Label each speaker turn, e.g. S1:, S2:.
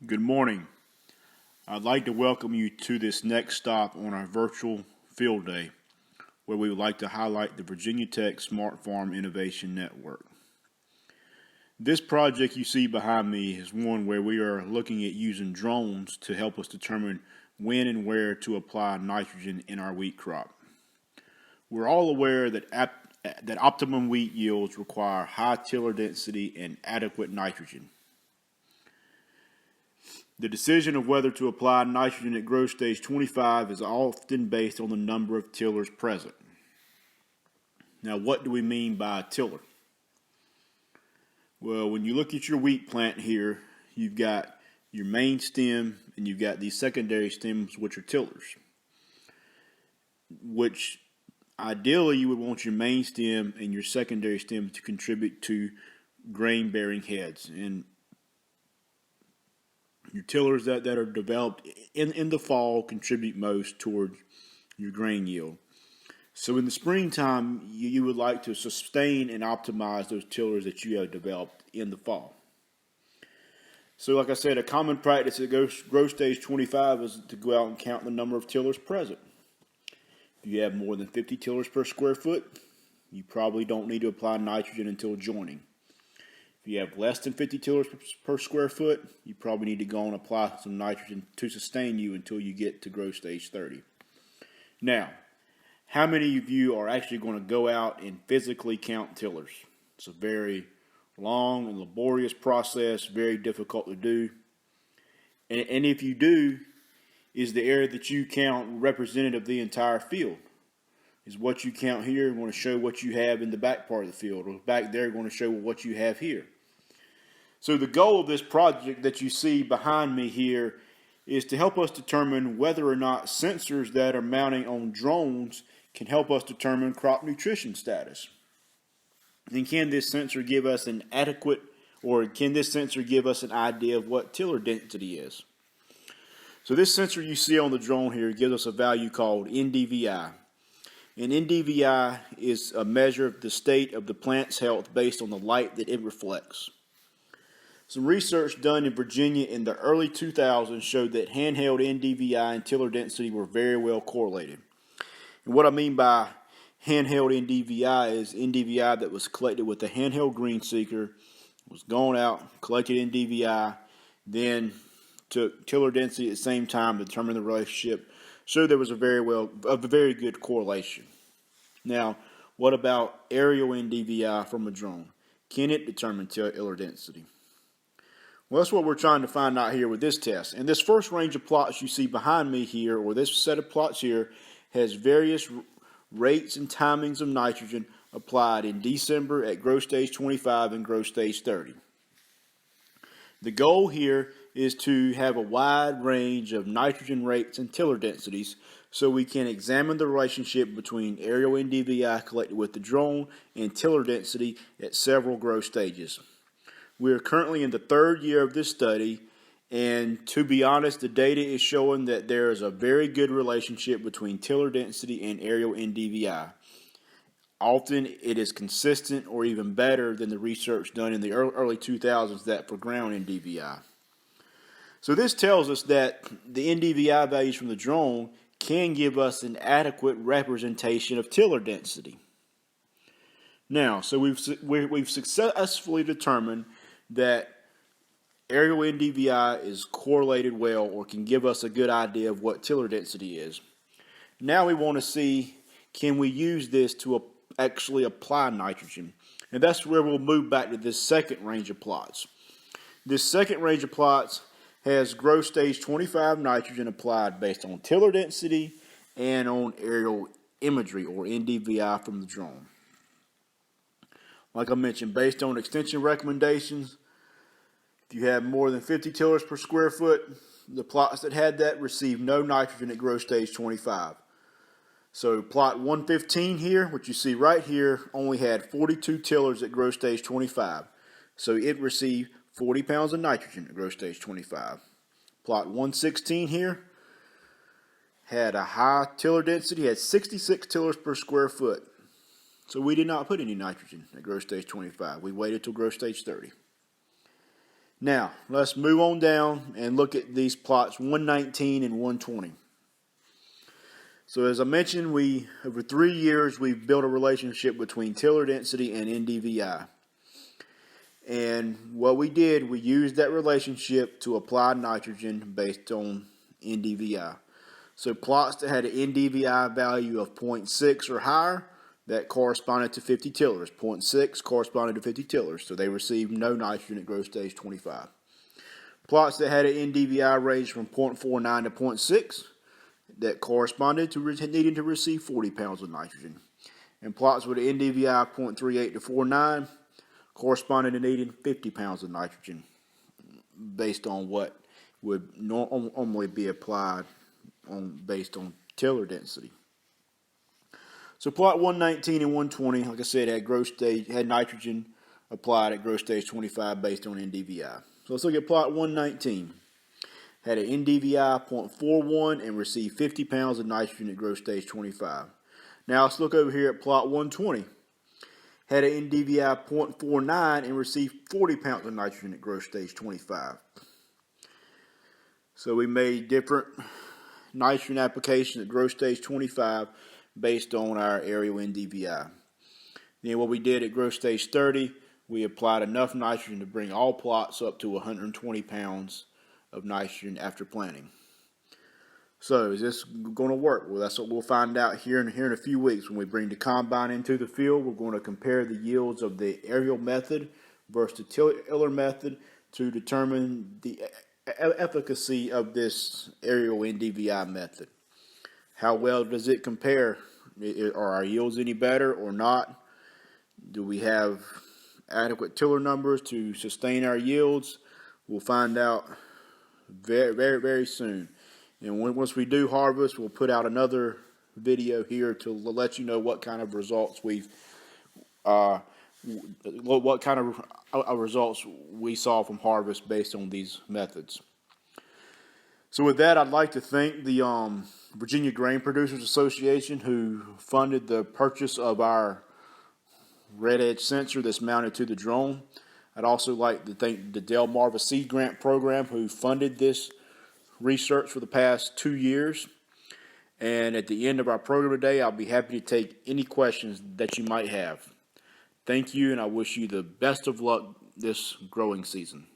S1: Good morning. I'd like to welcome you to this next stop on our virtual field day, where we would like to highlight the Virginia Tech Smart Farm Innovation Network. This project you see behind me is one where we are looking at using drones to help us determine when and where to apply nitrogen in our wheat crop. We're all aware that optimum wheat yields require high tiller density and adequate nitrogen. The decision of whether to apply nitrogen at growth stage 25 is often based on the number of tillers present. Now, what do we mean by a tiller? Well, when you look at your wheat plant here, you've got your main stem and you've got these secondary stems, which are tillers. Which ideally you would want your main stem and your secondary stem to contribute to grain-bearing heads. And your tillers that are developed in the fall contribute most towards your grain yield. So in the springtime, you would like to sustain and optimize those tillers that you have developed in the fall. So like I said, a common practice at growth stage 25 is to go out and count the number of tillers present. If you have more than 50 tillers per square foot, you probably don't need to apply nitrogen until joining. If you have less than 50 tillers per square foot, you probably need to go and apply some nitrogen to sustain you until you get to growth stage 30. Now, how many of you are actually going to go out and physically count tillers? It's a very long and laborious process, very difficult to do. And if you do, is the area that you count representative of the entire field? Is what you count here going to show what you have in the back part of the field, or back there going to show what you have here? So the goal of this project that you see behind me here is to help us determine whether or not sensors that are mounting on drones can help us determine crop nutrition status. And can this sensor give us an adequate, or can this sensor give us an idea of what tiller density is? So this sensor you see on the drone here gives us a value called NDVI. And NDVI is a measure of the state of the plant's health based on the light that it reflects. Some research done in Virginia in the early 2000s showed that handheld NDVI and tiller density were very well correlated. And what I mean by handheld NDVI is NDVI that was collected with a handheld green seeker, was gone out, collected NDVI, then took tiller density at the same time to determine the relationship. So there was a very good correlation. Now, what about aerial NDVI from a drone? Can it determine tiller density? Well, that's what we're trying to find out here with this test. And this first range of plots you see behind me here, or this set of plots here, has various rates and timings of nitrogen applied in December at growth stage 25 and growth stage 30. The goal here is to have a wide range of nitrogen rates and tiller densities so we can examine the relationship between aerial NDVI collected with the drone and tiller density at several growth stages. We are currently in the third year of this study, and to be honest, the data is showing that there is a very good relationship between tiller density and aerial NDVI. Often it is consistent or even better than the research done in the early 2000s that for ground NDVI. So this tells us that the NDVI values from the drone can give us an adequate representation of tiller density. Now, so we've successfully determined that aerial NDVI is correlated well, or can give us a good idea of what tiller density is. Now we want to see, can we use this to actually apply nitrogen? And that's where we'll move back to this second range of plots. This second range of plots has growth stage 25 nitrogen applied based on tiller density and on aerial imagery, or NDVI from the drone. Like I mentioned, based on extension recommendations, if you have more than 50 tillers per square foot, the plots that had that received no nitrogen at growth stage 25. So plot 115 here, which you see right here, only had 42 tillers at growth stage 25. So it received 40 pounds of nitrogen at growth stage 25. Plot 116 here had a high tiller density, had 66 tillers per square foot. So we did not put any nitrogen at growth stage 25. We waited till growth stage 30. Now, let's move on down and look at these plots 119 and 120. So as I mentioned, over 3 years, we've built a relationship between tiller density and NDVI. And what we did, we used that relationship to apply nitrogen based on NDVI. So plots that had an NDVI value of 0.6 or higher, that corresponded to 50 tillers. 0.6 corresponded to 50 tillers, so they received no nitrogen at growth stage 25. Plots that had an NDVI range from 0.49 to 0.6, that corresponded to needing to receive 40 pounds of nitrogen. And plots with an NDVI 0.38 to 49 corresponded to needing 50 pounds of nitrogen based on what would normally be applied based on tiller density. So plot 119 and 120, like I said, had nitrogen applied at growth stage 25 based on NDVI. So let's look at plot 119. Had an NDVI 0.41 and received 50 pounds of nitrogen at growth stage 25. Now let's look over here at plot 120. Had an NDVI 0.49 and received 40 pounds of nitrogen at growth stage 25. So we made different nitrogen applications at growth stage 25 based on our aerial NDVI. Then what we did at growth stage 30, we applied enough nitrogen to bring all plots up to 120 pounds of nitrogen after planting. So is this going to work? Well, that's what we'll find out here in a few weeks when we bring the combine into the field. We're going to compare the yields of the aerial method versus the tiller method to determine the efficacy of this aerial NDVI method. How well does it compare? Are our yields any better or not? Do we have adequate tiller numbers to sustain our yields? We'll find out very, very, very soon. And once we do harvest, we'll put out another video here to let you know what kind of results results we saw from harvest based on these methods. So with that, I'd like to thank the Virginia Grain Producers Association who funded the purchase of our red edge sensor that's mounted to the drone. I'd also like to thank the Delmarva Seed Grant Program who funded this research for the past 2 years. And at the end of our program today, I'll be happy to take any questions that you might have. Thank you, and I wish you the best of luck this growing season.